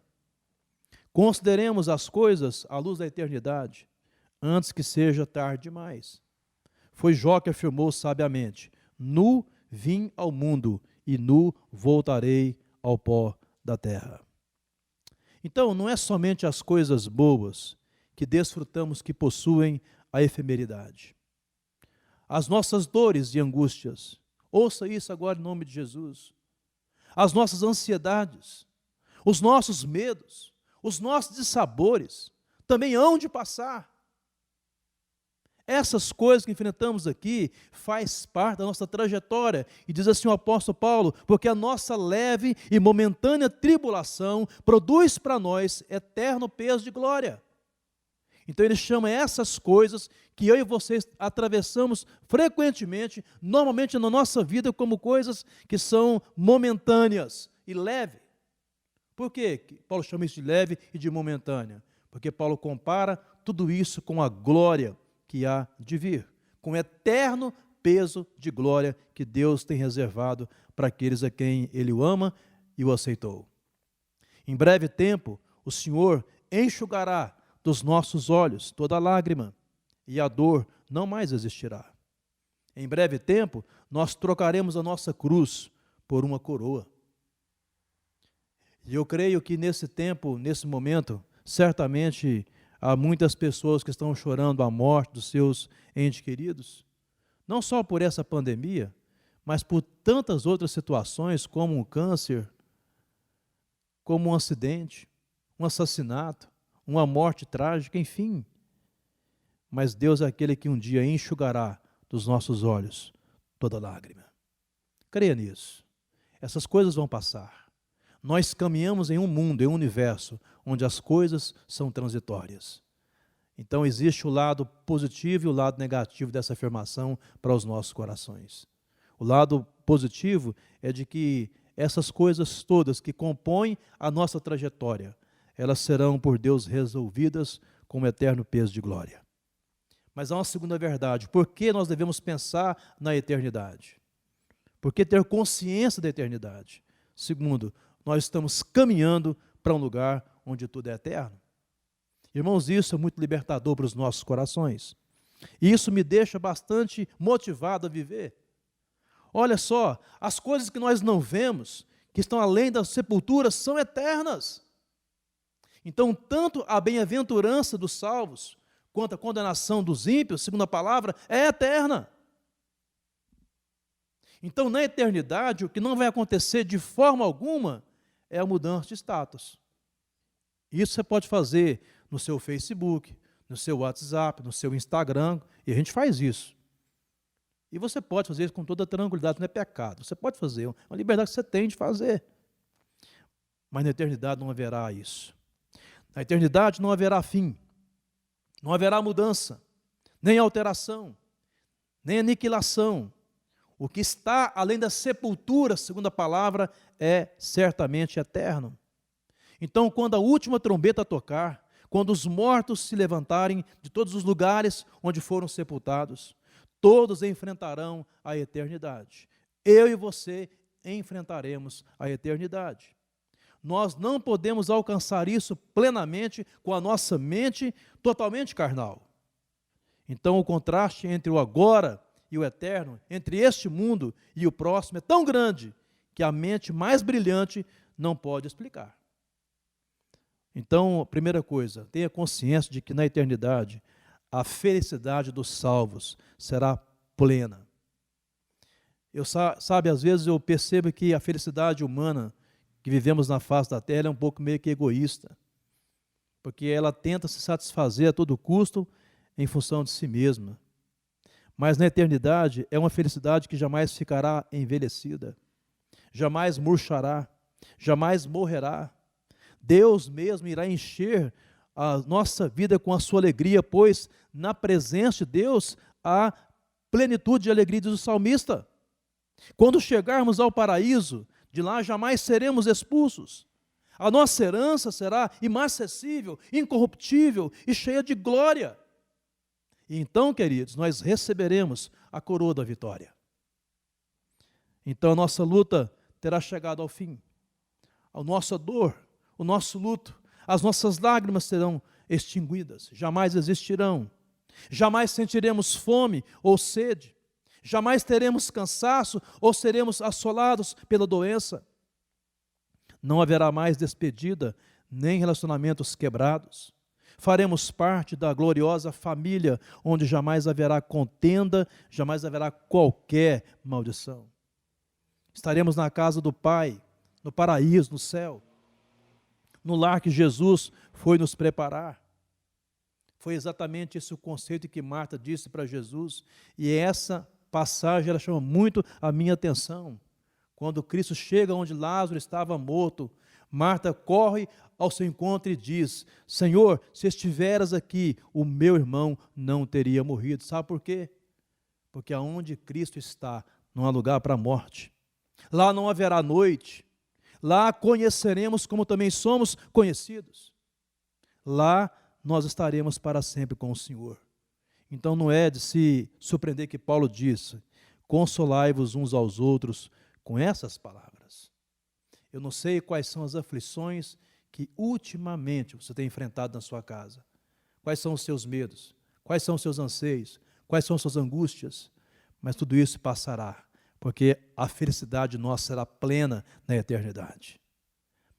Consideremos as coisas à luz da eternidade, antes que seja tarde demais. Foi Jó que afirmou sabiamente: nu vim ao mundo e nu voltarei ao pó da terra. Então, não é somente as coisas boas que desfrutamos que possuem a efemeridade. As nossas dores e angústias, ouça isso agora em nome de Jesus, as nossas ansiedades, os nossos medos, os nossos dissabores, também hão de passar. Essas coisas que enfrentamos aqui faz parte da nossa trajetória. E diz assim o apóstolo Paulo, porque a nossa leve e momentânea tribulação produz para nós eterno peso de glória. Então ele chama essas coisas que eu e vocês atravessamos frequentemente, normalmente na nossa vida, como coisas que são momentâneas e leve. Por quê Paulo chama isso de leve e de momentânea? Porque Paulo compara tudo isso com a glória que há de vir, com o eterno peso de glória que Deus tem reservado para aqueles a quem Ele o ama e o aceitou. Em breve tempo, o Senhor enxugará dos nossos olhos toda lágrima, e a dor não mais existirá. Em breve tempo, nós trocaremos a nossa cruz por uma coroa. E eu creio que nesse tempo, nesse momento, certamente há muitas pessoas que estão chorando a morte dos seus entes queridos, não só por essa pandemia, mas por tantas outras situações, como um câncer, como um acidente, um assassinato, uma morte trágica, enfim. Mas Deus é aquele que um dia enxugará dos nossos olhos toda lágrima. Creia nisso. Essas coisas vão passar. Nós caminhamos em um mundo, em um universo, onde as coisas são transitórias. Então existe o lado positivo e o lado negativo dessa afirmação para os nossos corações. O lado positivo é de que essas coisas todas que compõem a nossa trajetória, elas serão por Deus resolvidas com um eterno peso de glória. Mas há uma segunda verdade. Por que nós devemos pensar na eternidade? Por que ter consciência da eternidade? Segundo, nós estamos caminhando para um lugar onde tudo é eterno. Irmãos, isso é muito libertador para os nossos corações. E isso me deixa bastante motivado a viver. Olha só, as coisas que nós não vemos, que estão além da sepultura, são eternas. Então, tanto a bem-aventurança dos salvos, quanto a condenação dos ímpios, segundo a palavra, é eterna. Então, na eternidade, o que não vai acontecer de forma alguma é a mudança de status. Isso você pode fazer no seu Facebook, no seu WhatsApp, no seu Instagram, e a gente faz isso. E você pode fazer isso com toda tranquilidade, não é pecado. Você pode fazer, é uma liberdade que você tem de fazer. Mas na eternidade não haverá isso. Na eternidade não haverá fim, não haverá mudança, nem alteração, nem aniquilação. O que está além da sepultura, segundo a palavra, é certamente eterno. Então, quando a última trombeta tocar, quando os mortos se levantarem de todos os lugares onde foram sepultados, todos enfrentarão a eternidade. Eu e você enfrentaremos a eternidade. Nós não podemos alcançar isso plenamente com a nossa mente totalmente carnal. Então, o contraste entre o agora e o eterno, entre este mundo e o próximo, é tão grande que a mente mais brilhante não pode explicar. Então, a primeira coisa, tenha consciência de que na eternidade a felicidade dos salvos será plena. Sabe, às vezes eu percebo que a felicidade humana que vivemos na face da terra é um pouco meio que egoísta, porque ela tenta se satisfazer a todo custo em função de si mesma. Mas na eternidade é uma felicidade que jamais ficará envelhecida, jamais murchará, jamais morrerá. Deus mesmo irá encher a nossa vida com a sua alegria, pois na presença de Deus há plenitude de alegria, diz o salmista. Quando chegarmos ao paraíso, de lá jamais seremos expulsos. A nossa herança será inacessível, incorruptível e cheia de glória. E então, queridos, nós receberemos a coroa da vitória. Então a nossa luta terá chegado ao fim. A nossa dor, o nosso luto, as nossas lágrimas serão extinguidas, jamais existirão. Jamais sentiremos fome ou sede. Jamais teremos cansaço ou seremos assolados pela doença. Não haverá mais despedida, nem relacionamentos quebrados. Faremos parte da gloriosa família, onde jamais haverá contenda, jamais haverá qualquer maldição. Estaremos na casa do Pai, no paraíso, no céu, no lar que Jesus foi nos preparar. Foi exatamente esse o conceito que Marta disse para Jesus, e essa passagem ela chama muito a minha atenção. Quando Cristo chega onde Lázaro estava morto, Marta corre ao seu encontro e diz: Senhor, se estiveras aqui, o meu irmão não teria morrido. Sabe por quê? Porque aonde Cristo está, não há lugar para a morte. Lá não haverá noite. Lá conheceremos como também somos conhecidos. Lá nós estaremos para sempre com o Senhor. Então não é de se surpreender que Paulo disse: consolai-vos uns aos outros com essas palavras. Eu não sei quais são as aflições que ultimamente você tem enfrentado na sua casa. Quais são os seus medos? Quais são os seus anseios? Quais são as suas angústias? Mas tudo isso passará, porque a felicidade nossa será plena na eternidade.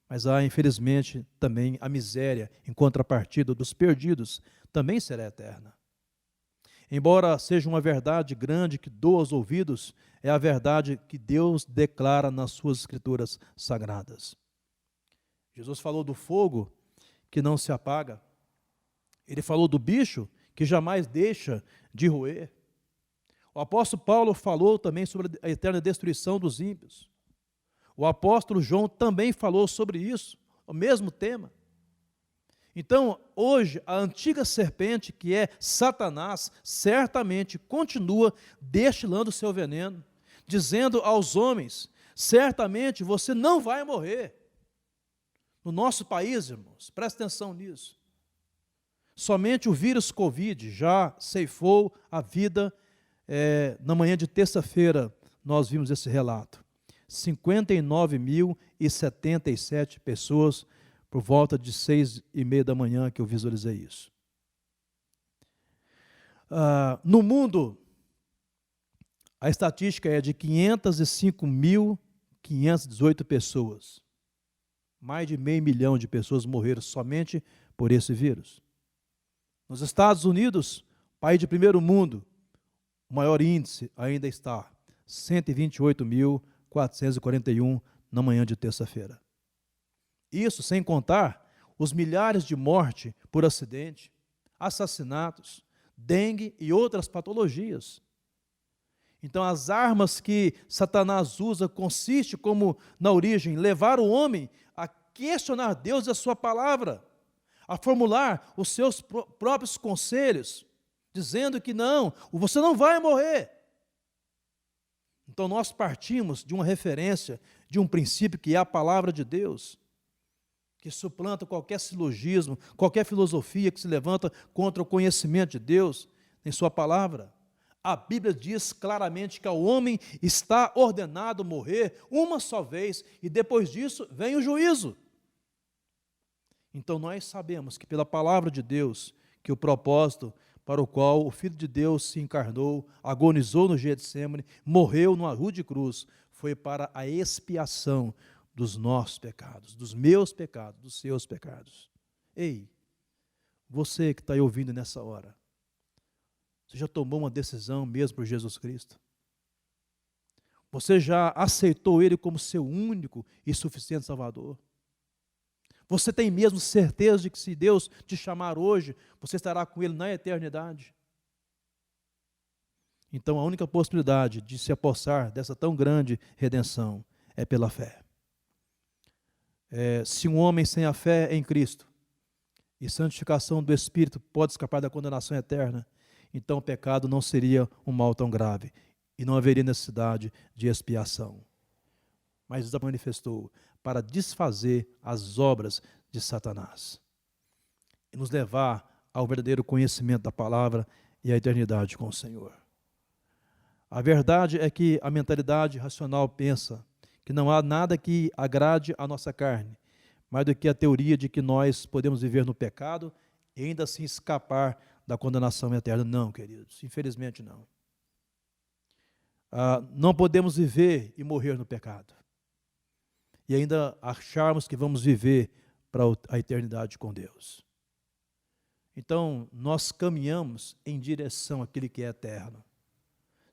Mas há, infelizmente, também a miséria, em contrapartida dos perdidos, também será eterna. Embora seja uma verdade grande que doa aos ouvidos, é a verdade que Deus declara nas suas escrituras sagradas. Jesus falou do fogo que não se apaga. Ele falou do bicho que jamais deixa de roer. O apóstolo Paulo falou também sobre a eterna destruição dos ímpios. O apóstolo João também falou sobre isso, o mesmo tema. Então, hoje, a antiga serpente, que é Satanás, certamente continua destilando o seu veneno, dizendo aos homens: certamente você não vai morrer. No nosso país, irmãos, presta atenção nisso. Somente o vírus Covid já ceifou a vida. Na manhã de terça-feira, nós vimos esse relato. 59.077 pessoas, por volta de 6h30 da manhã que eu visualizei isso. No mundo, a estatística é de 505.518 pessoas. Mais de 500 mil de pessoas morreram somente por esse vírus. Nos Estados Unidos, país de primeiro mundo, o maior índice ainda está 128.441 na manhã de terça-feira. Isso sem contar os milhares de mortes por acidente, assassinatos, dengue e outras patologias. Então, as armas que Satanás usa consiste, como na origem, levar o homem a questionar Deus e a sua palavra, a formular os seus próprios conselhos, dizendo que não, você não vai morrer. Então, nós partimos de uma referência, de um princípio que é a palavra de Deus, que suplanta qualquer silogismo, qualquer filosofia que se levanta contra o conhecimento de Deus em sua palavra. A Bíblia diz claramente que ao homem está ordenado morrer uma só vez, e depois disso vem o juízo. Então nós sabemos que pela palavra de Deus, que o propósito para o qual o Filho de Deus se encarnou, agonizou no Getsêmani, morreu numa rude cruz, foi para a expiação dos nossos pecados, dos meus pecados, dos seus pecados. Ei, você que está aí ouvindo nessa hora, você já tomou uma decisão mesmo por Jesus Cristo? Você já aceitou Ele como seu único e suficiente Salvador? Você tem mesmo certeza de que se Deus te chamar hoje, você estará com Ele na eternidade? Então a única possibilidade de se apossar dessa tão grande redenção é pela fé. Se um homem sem a fé em Cristo e santificação do Espírito pode escapar da condenação eterna, então o pecado não seria um mal tão grave e não haveria necessidade de expiação. Mas Deus manifestou para desfazer as obras de Satanás e nos levar ao verdadeiro conhecimento da palavra e à eternidade com o Senhor. A verdade é que a mentalidade racional pensa que não há nada que agrade a nossa carne, mais do que a teoria de que nós podemos viver no pecado e ainda assim escapar da condenação eterna. Não, queridos, infelizmente não. Não podemos viver e morrer no pecado. E ainda acharmos que vamos viver para a eternidade com Deus. Então, nós caminhamos em direção àquele que é eterno,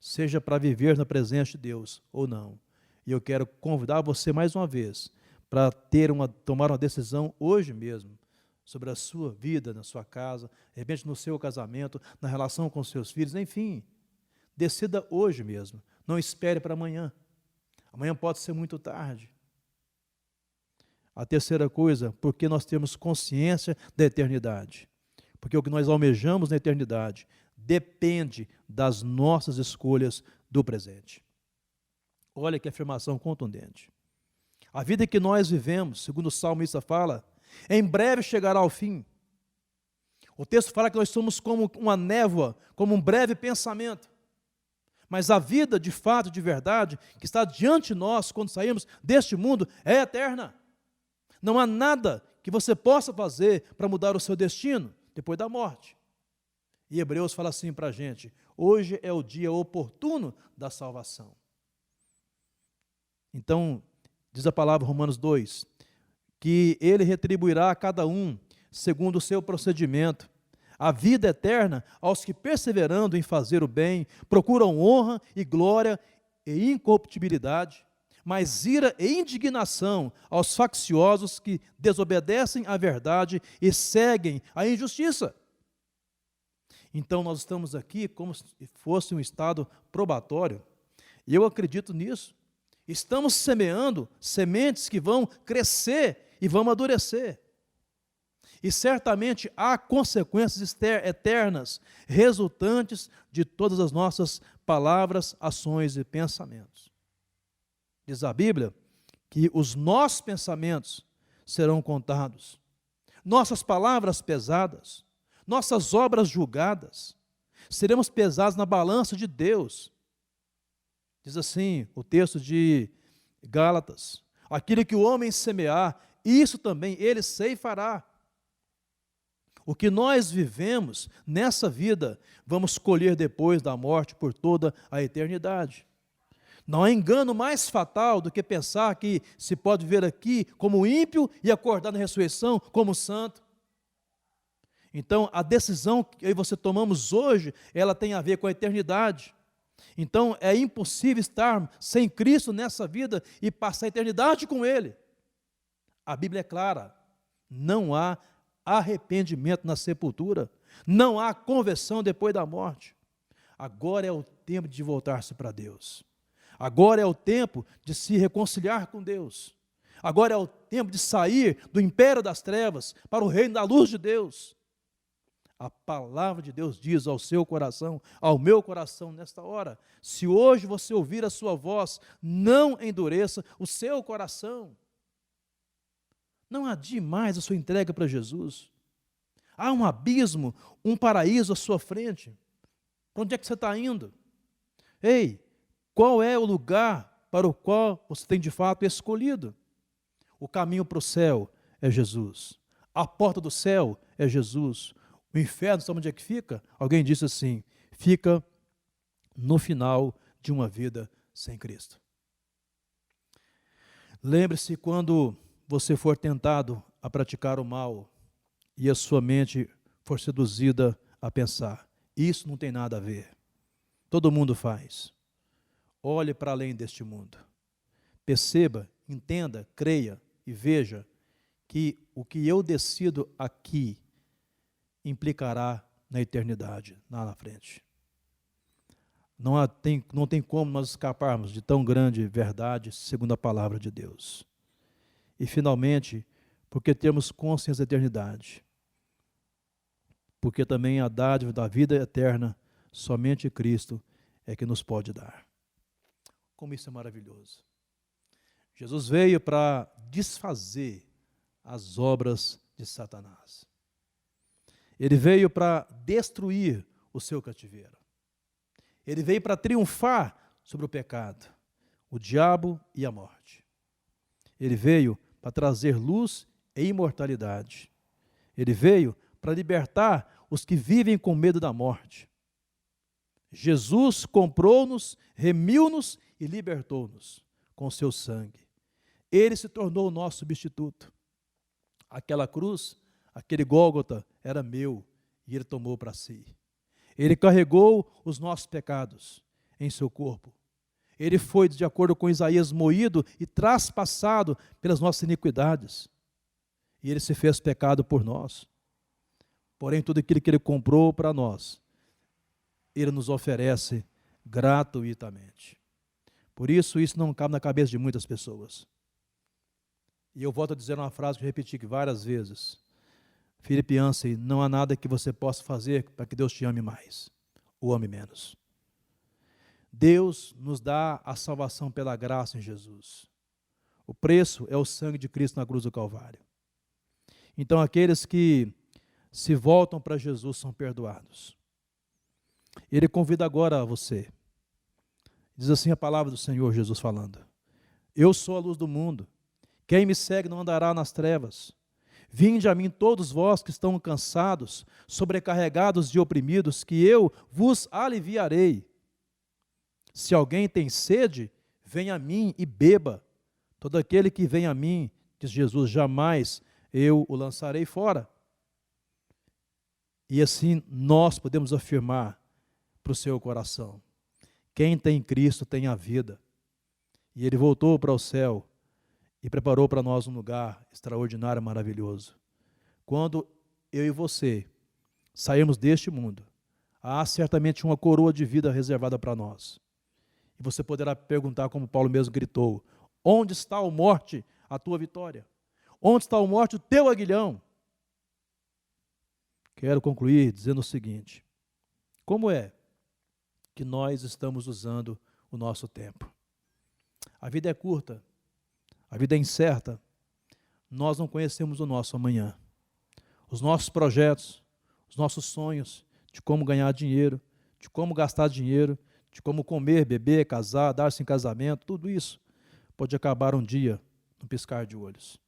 seja para viver na presença de Deus ou não. E eu quero convidar você mais uma vez para tomar uma decisão hoje mesmo sobre a sua vida, na sua casa, de repente no seu casamento, na relação com seus filhos, enfim. Decida hoje mesmo, não espere para amanhã. Amanhã pode ser muito tarde. A terceira coisa, porque nós temos consciência da eternidade. Porque o que nós almejamos na eternidade depende das nossas escolhas do presente. Olha que afirmação contundente. A vida que nós vivemos, segundo o salmista fala, em breve chegará ao fim. O texto fala que nós somos como uma névoa, como um breve pensamento. Mas a vida, de fato, de verdade, que está diante de nós quando saímos deste mundo, é eterna. Não há nada que você possa fazer para mudar o seu destino depois da morte. E Hebreus fala assim para a gente: hoje é o dia oportuno da salvação. Então, diz a palavra Romanos 2, que ele retribuirá a cada um segundo o seu procedimento. A vida eterna aos que, perseverando em fazer o bem, procuram honra e glória e incorruptibilidade, mas ira e indignação aos facciosos que desobedecem à verdade e seguem a injustiça. Então nós estamos aqui como se fosse um estado probatório, e eu acredito nisso. Estamos semeando sementes que vão crescer e vão amadurecer. E certamente há consequências eternas, resultantes de todas as nossas palavras, ações e pensamentos. Diz a Bíblia que os nossos pensamentos serão contados, nossas palavras pesadas, nossas obras julgadas, seremos pesados na balança de Deus. Diz assim o texto de Gálatas: aquilo que o homem semear, isso também ele ceifará. O que nós vivemos nessa vida, vamos colher depois da morte por toda a eternidade. Não há engano mais fatal do que pensar que se pode viver aqui como ímpio e acordar na ressurreição como santo. Então, a decisão que eu e você tomamos hoje, ela tem a ver com a eternidade. Então, é impossível estar sem Cristo nessa vida e passar a eternidade com Ele. A Bíblia é clara, não há arrependimento na sepultura, não há conversão depois da morte. Agora é o tempo de voltar-se para Deus. Agora é o tempo de se reconciliar com Deus. Agora é o tempo de sair do império das trevas para o reino da luz de Deus. A palavra de Deus diz ao seu coração, ao meu coração nesta hora: se hoje você ouvir a sua voz, não endureça o seu coração. Não adie mais a sua entrega para Jesus. Há um abismo, um paraíso à sua frente. Para onde é que você está indo? Ei, qual é o lugar para o qual você tem de fato escolhido? O caminho para o céu é Jesus. A porta do céu é Jesus. O inferno, sabe onde é que fica? Alguém disse assim: fica no final de uma vida sem Cristo. Lembre-se, quando você for tentado a praticar o mal e a sua mente for seduzida a pensar: isso não tem nada a ver, todo mundo faz. Olhe para além deste mundo. Perceba, entenda, creia e veja que o que eu decido aqui implicará na eternidade, lá na frente. Não tem como nós escaparmos de tão grande verdade, segundo a palavra de Deus. E, finalmente, porque temos consciência da eternidade. Porque também a dádiva da vida eterna, somente Cristo é que nos pode dar. Como isso é maravilhoso. Jesus veio para desfazer as obras de Satanás. Ele veio para destruir o seu cativeiro. Ele veio para triunfar sobre o pecado, o diabo e a morte. Ele veio para trazer luz e imortalidade. Ele veio para libertar os que vivem com medo da morte. Jesus comprou-nos, remiu-nos e libertou-nos com seu sangue. Ele se tornou o nosso substituto. Aquela cruz, aquele Gólgota era meu e ele tomou para si. Ele carregou os nossos pecados em seu corpo. Ele foi, de acordo com Isaías, moído e traspassado pelas nossas iniquidades. E ele se fez pecado por nós. Porém, tudo aquilo que ele comprou para nós, ele nos oferece gratuitamente. Por isso não cabe na cabeça de muitas pessoas. E eu volto a dizer uma frase que eu repeti aqui várias vezes. Philip Yancey, não há nada que você possa fazer para que Deus te ame mais ou ame menos. Deus nos dá a salvação pela graça em Jesus. O preço é o sangue de Cristo na cruz do Calvário. Então, aqueles que se voltam para Jesus são perdoados. Ele convida agora você. Diz assim a palavra do Senhor Jesus falando: eu sou a luz do mundo. Quem me segue não andará nas trevas. Vinde a mim todos vós que estão cansados, sobrecarregados e oprimidos, que eu vos aliviarei. Se alguém tem sede, venha a mim e beba. Todo aquele que vem a mim, diz Jesus, jamais eu o lançarei fora. E assim nós podemos afirmar para o seu coração: quem tem Cristo tem a vida. E ele voltou para o céu e preparou para nós um lugar extraordinário e maravilhoso. Quando eu e você sairmos deste mundo, há certamente uma coroa de vida reservada para nós. E você poderá perguntar, como Paulo mesmo gritou: onde está, ó morte, a tua vitória? Onde está, ó morte, o teu aguilhão? Quero concluir dizendo o seguinte: como é que nós estamos usando o nosso tempo? A vida é curta, a vida é incerta, nós não conhecemos o nosso amanhã. Os nossos projetos, os nossos sonhos de como ganhar dinheiro, de como gastar dinheiro, de como comer, beber, casar, dar-se em casamento, tudo isso pode acabar um dia, num piscar de olhos.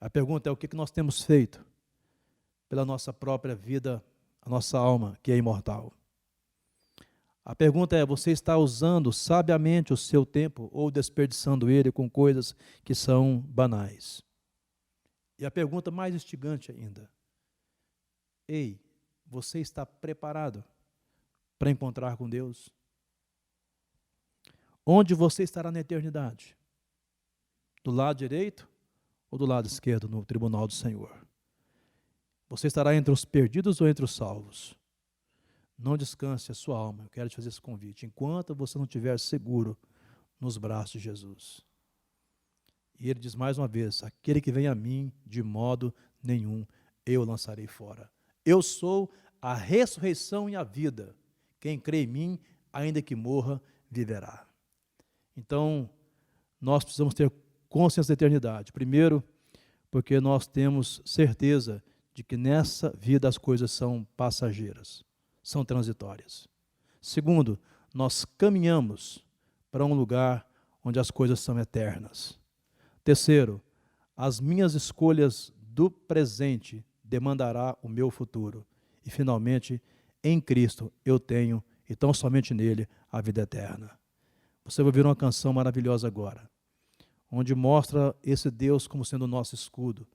A pergunta é: o que nós temos feito pela nossa própria vida, a nossa alma, que é imortal? A pergunta é: você está usando sabiamente o seu tempo ou desperdiçando ele com coisas que são banais? E a pergunta mais instigante ainda: ei, você está preparado para encontrar com Deus? Onde você estará na eternidade? Do lado direito ou do lado esquerdo no tribunal do Senhor? Você estará entre os perdidos ou entre os salvos? Não descanse a sua alma, eu quero te fazer esse convite, enquanto você não estiver seguro nos braços de Jesus. E ele diz mais uma vez: aquele que vem a mim, de modo nenhum eu lançarei fora. Eu sou a ressurreição e a vida. Quem crê em mim, ainda que morra, viverá. Então, nós precisamos ter consciência da eternidade. Primeiro, porque nós temos certeza de que nessa vida as coisas são passageiras, são transitórias. Segundo, nós caminhamos para um lugar onde as coisas são eternas. Terceiro, as minhas escolhas do presente demandará o meu futuro. E, finalmente, em Cristo eu tenho, e tão somente nele, a vida eterna. Você vai ouvir uma canção maravilhosa agora, onde mostra esse Deus como sendo o nosso escudo,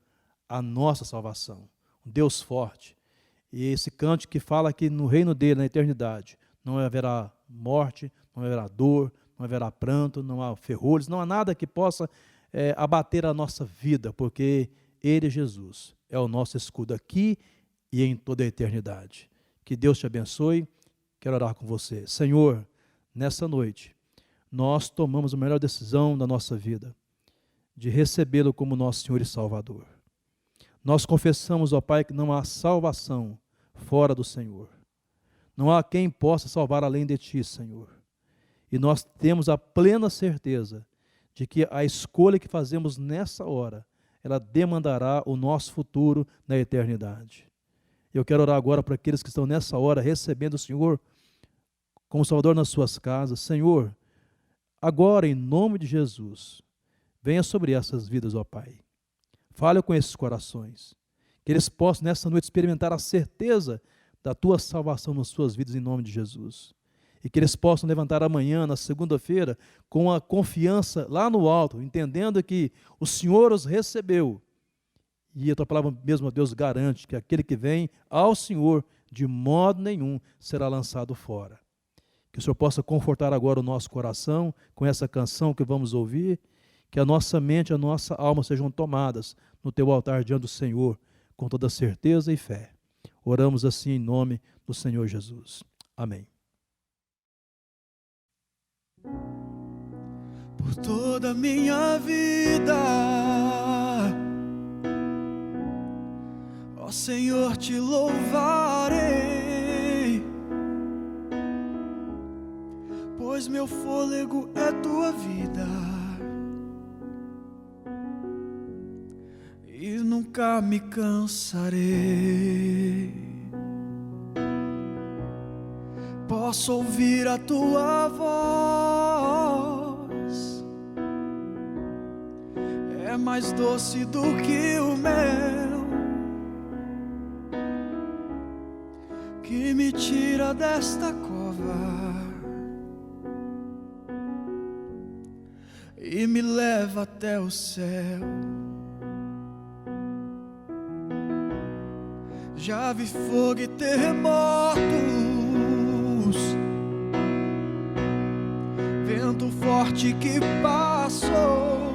a nossa salvação, um Deus forte. E esse cântico que fala que no reino dele, na eternidade, não haverá morte, não haverá dor, não haverá pranto, não há ferrolhos, não há nada que possa abater a nossa vida, porque ele, Jesus, é o nosso escudo aqui e em toda a eternidade. Que Deus te abençoe. Quero orar com você. Senhor, nessa noite, nós tomamos a melhor decisão da nossa vida, de recebê-lo como nosso Senhor e Salvador. Nós confessamos, ó Pai, que não há salvação fora do Senhor. Não há quem possa salvar além de Ti, Senhor. E nós temos a plena certeza de que a escolha que fazemos nessa hora, ela demandará o nosso futuro na eternidade. Eu quero orar agora para aqueles que estão nessa hora recebendo o Senhor como Salvador nas suas casas. Senhor, agora, em nome de Jesus, venha sobre essas vidas, ó Pai. Fale com esses corações, que eles possam nessa noite experimentar a certeza da Tua salvação nas suas vidas em nome de Jesus. E que eles possam levantar amanhã, na segunda-feira, com a confiança lá no alto, entendendo que o Senhor os recebeu E a tua palavra mesmo, Deus, garante que aquele que vem ao Senhor, de modo nenhum será lançado fora. Que o Senhor possa confortar agora o nosso coração com essa canção que vamos ouvir, que a nossa mente e a nossa alma sejam tomadas no teu altar diante do Senhor, com toda certeza e fé. Oramos assim em nome do Senhor Jesus. Amém. Por toda a minha vida, ó Senhor, te louvarei, pois meu fôlego é tua vida e nunca me cansarei. Posso ouvir a tua voz, é mais doce do que o mel, que me tira desta cova e me leva até o céu. Já vi fogo e terremotos, vento forte que passou.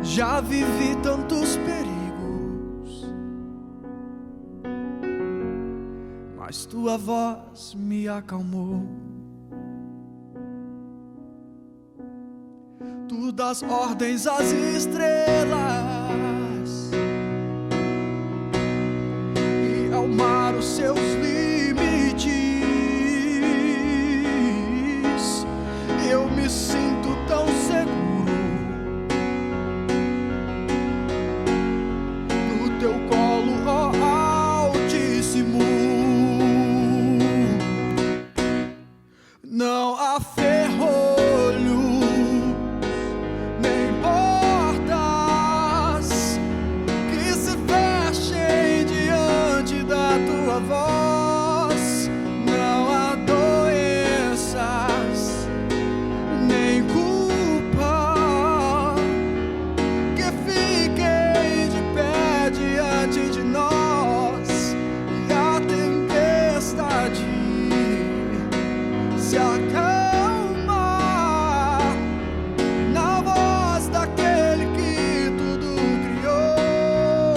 Já vivi tantos perigos, mas tua voz me acalmou. Tu dás ordens às estrelas e ao mar os seus limites. Eu me sinto tão seguro no teu colo, ó Altíssimo. Não há ferrolho nem portas que se fechem diante da tua voz. Não há doenças nem culpa que fiquem de pé diante de nós. E a tempestade se acalma na voz daquele que tudo criou,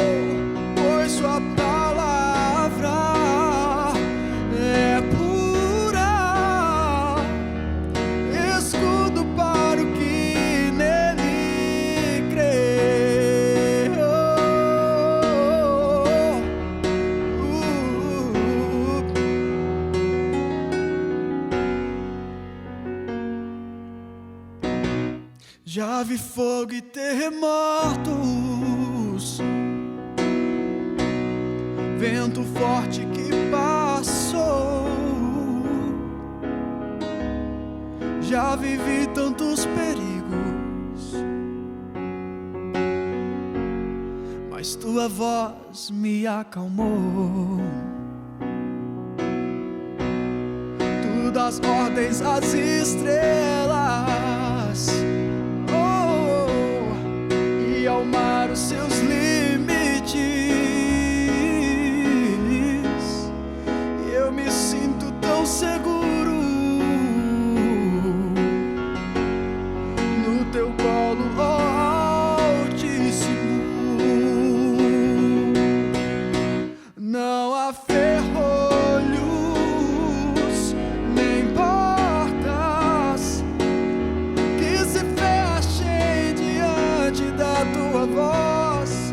pois sua palavra é pura, escudo para o que nele crê. Já vi fogo e terremotos, vento forte que passou. Já vivi tantos perigos, mas tua voz me acalmou. Tu dás ordens às estrelas, e ao mar os seus limites. Eu me sinto tão seguro no teu colo, ó Altíssimo. Não há ferrolhos nem portas que se fechem diante da tua voz.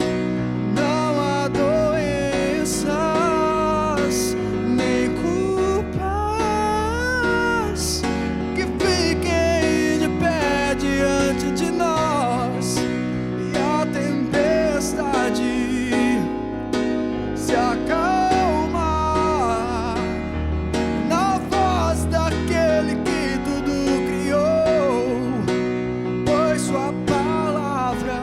Não há doenças nem culpas que fiquem de pé diante de nós. E a tempestade se acalma na voz daquele que tudo criou, pois sua palavra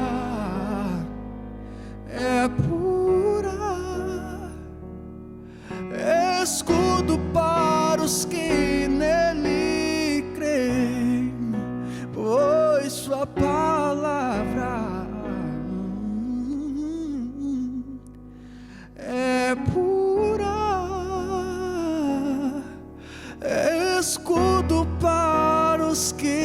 é pura, escudo para os que nele creem, pois sua palavra Deus que